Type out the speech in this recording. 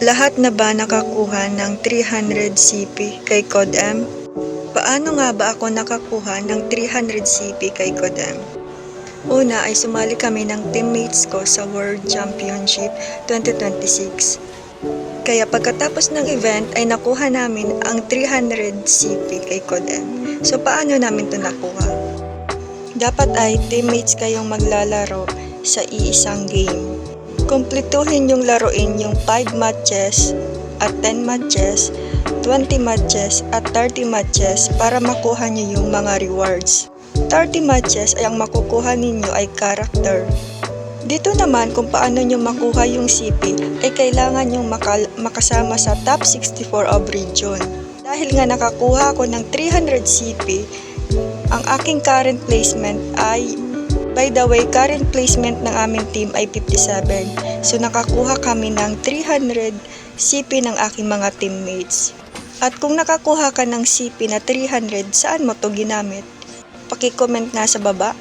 Lahat na ba nakakuha ng 300 CP kay CODM? Paano nga ba ako nakakuha ng 300 CP kay CODM? Una ay sumali kami ng teammates ko sa World Championship 2026. Kaya pagkatapos ng event ay nakuha namin ang 300 CP kay CODM. So paano namin ito nakuha? Dapat ay teammates kayong maglalaro sa iisang game. Kumpletuhin yung laruin yung 5 matches at 10 matches, 20 matches at 30 matches para makuha nyo yung mga rewards. 30 matches ay ang makukuha ninyo ay character. Dito naman kung paano nyo makuha yung CP ay kailangan nyo makasama sa top 64 of region. Dahil nga nakakuha ako ng 300 CP, ang aking current placement ay, by the way, current placement ng aming team ay 57. So nakakuha kami ng 300 CP ng aking mga teammates. At kung nakakuha ka ng CP na 300, saan mo to ginamit? Paki-comment nga sa baba.